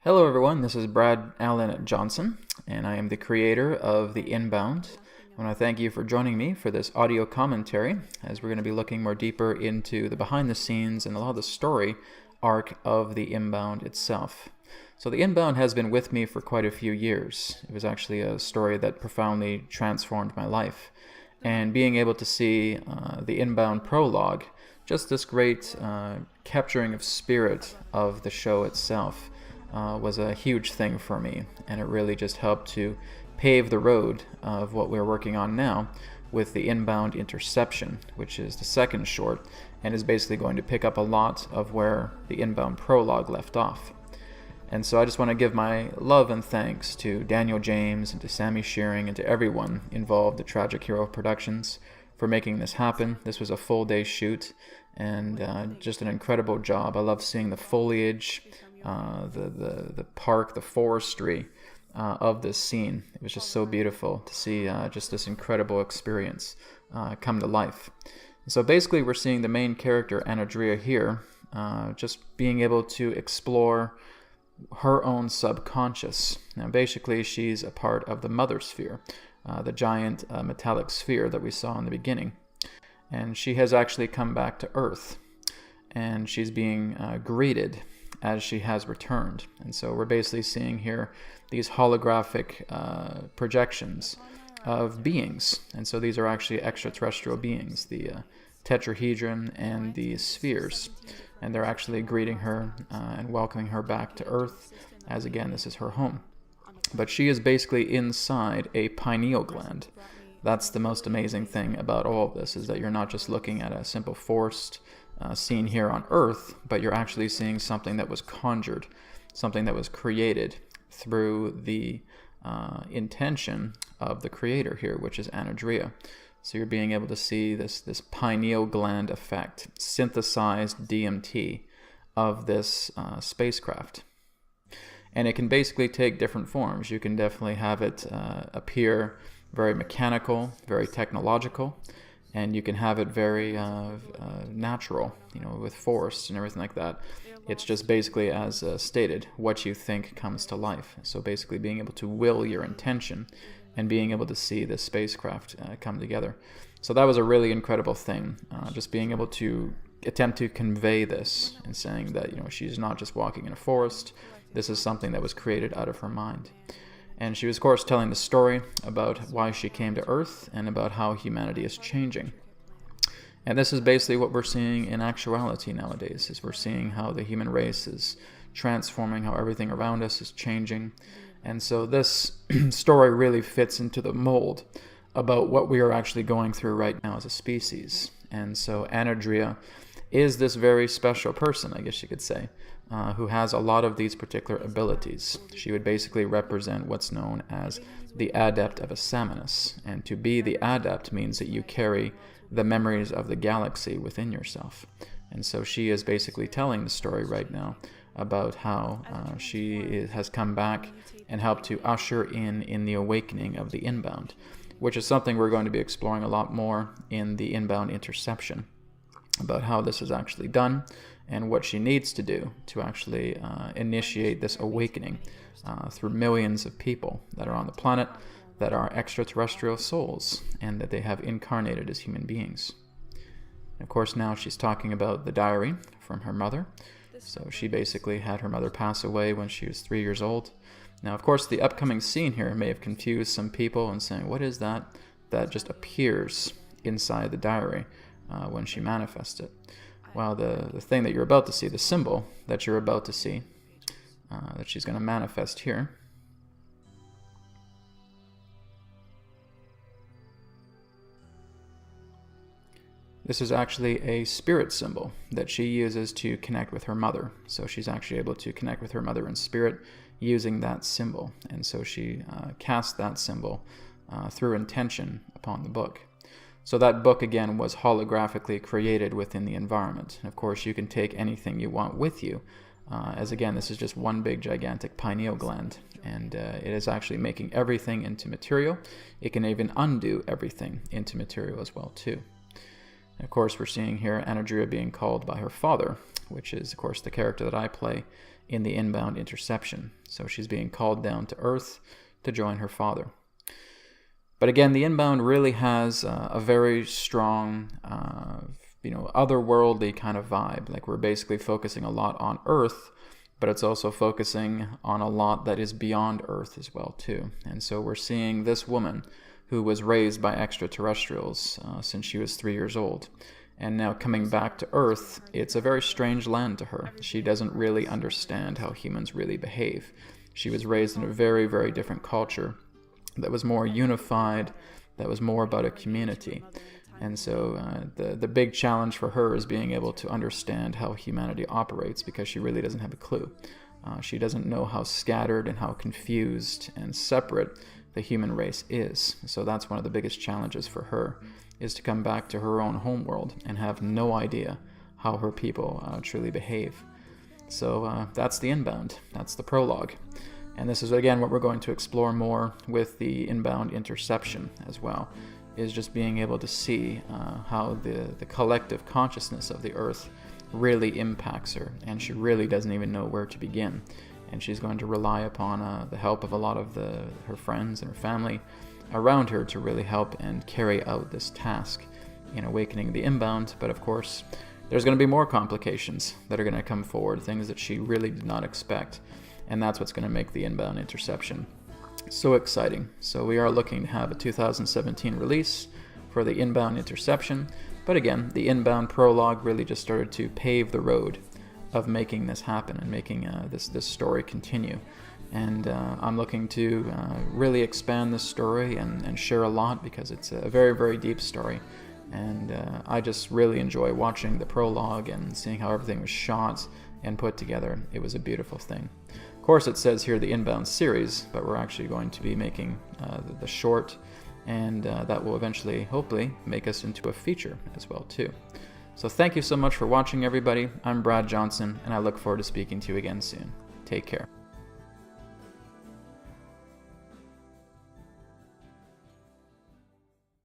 Hello everyone, this is Brad Allen Johnson, and I am the creator of The Inbound. I want to thank you for joining me for this audio commentary, as we're going to be looking more deeper into the behind the scenes and a lot of the story arc of The Inbound itself. So The Inbound has been with me for quite a few years. It was actually a story that profoundly transformed my life. And being able to see The Inbound Prologue, just this great capturing of spirit of the show itself, was a huge thing for me, and it really just helped to pave the road of what we're working on now with the Inbound Interception, which is the second short and is basically going to pick up a lot of where the Inbound Prologue left off. And so I just want to give my love and thanks to Daniel James and to Sammy Shearing and to everyone involved at Tragic Hero Productions for making this happen. This was a full day shoot and just an incredible job. I love seeing the foliage, the park, the forestry of this scene. It was just so beautiful to see just this incredible experience come to life. And so basically we're seeing the main character, Anadria, here, just being able to explore her own subconscious. Now basically she's a part of the Mother Sphere, the giant metallic sphere that we saw in the beginning. And she has actually come back to Earth, and she's being greeted as she has returned. And so we're basically seeing here these holographic projections of beings. And so these are actually extraterrestrial beings, the tetrahedron and the spheres. And they're actually greeting her and welcoming her back to Earth, as again, this is her home. But she is basically inside a pineal gland. That's the most amazing thing about all of this, is that you're not just looking at a simple forest scene here on Earth, but you're actually seeing something that was conjured, something that was created through the intention of the creator here, which is Anadria. So you're being able to see this pineal gland effect, synthesized DMT of this spacecraft. And it can basically take different forms. You can definitely have it appear very mechanical, very technological, and you can have it very natural, with forests and everything like that. It's just basically, as stated, what you think comes to life. So basically being able to will your intention and being able to see this spacecraft come together. So that was a really incredible thing, just being able to attempt to convey this and saying that, she's not just walking in a forest. This is something that was created out of her mind. And she was, of course, telling the story about why she came to Earth and about how humanity is changing. And this is basically what we're seeing in actuality nowadays, is we're seeing how the human race is transforming, how everything around us is changing. And so this story really fits into the mold about what we are actually going through right now as a species. And so Anadria is this very special person, I guess you could say, who has a lot of these particular abilities. She would basically represent what's known as the adept of a Samanus. And to be the adept means that you carry the memories of the galaxy within yourself. And so she is basically telling the story right now about how she has come back and helped to usher in the awakening of the Inbound, which is something we're going to be exploring a lot more in the Inbound Interception, about how this is actually done and what she needs to do to actually initiate this awakening through millions of people that are on the planet that are extraterrestrial souls and that they have incarnated as human beings. And of course, now she's talking about the diary from her mother. So she basically had her mother pass away when she was 3 years old. Now, of course, the upcoming scene here may have confused some people and saying, what is that just appears inside the diary when she manifests it? Well, the thing that you're about to see, the symbol that you're about to see, that she's going to manifest here, this is actually a spirit symbol that she uses to connect with her mother. So she's actually able to connect with her mother in spirit using that symbol. And so she cast that symbol through intention upon the book. So that book, again, was holographically created within the environment. And of course, you can take anything you want with you, as again, this is just one big gigantic pineal gland, and it is actually making everything into material. It can even undo everything into material as well, too. And of course, we're seeing here Anadria being called by her father, which is, of course, the character that I play in the inbound Interception. So she's being called down to Earth to join her father. But again, the inbound really has a very strong, otherworldly kind of vibe. Like, we're basically focusing a lot on Earth, but it's also focusing on a lot that is beyond Earth as well too. And so we're seeing this woman who was raised by extraterrestrials since she was 3 years old. And now coming back to Earth, it's a very strange land to her. She doesn't really understand how humans really behave. She was raised in a very, very different culture that was more unified, that was more about a community. And so the big challenge for her is being able to understand how humanity operates, because she really doesn't have a clue. She doesn't know how scattered and how confused and separate the human race is. So that's one of the biggest challenges for her, is to come back to her own homeworld and have no idea how her people truly behave. So that's the inbound. That's the prologue. And this is, again, what we're going to explore more with the inbound Interception as well, is just being able to see how the collective consciousness of the Earth really impacts her, and she really doesn't even know where to begin. And she's going to rely upon the help of a lot of her friends and her family around her to really help and carry out this task in awakening the inbound. But of course, there's going to be more complications that are going to come forward, things that she really did not expect. And that's what's going to make the inbound Interception so exciting. So we are looking to have a 2017 release for the inbound Interception. But again, the inbound prologue really just started to pave the road of making this happen and making this story continue. And I'm looking to really expand this story and share a lot, because it's a very, very deep story. And I just really enjoy watching the prologue and seeing how everything was shot and put together. It was a beautiful thing. Of course, it says here the inbound series, but we're actually going to be making the short, and that will eventually, hopefully, make us into a feature as well too. So thank you so much for watching, everybody. I'm Brad Johnson, and I look forward to speaking to you again soon. Take care.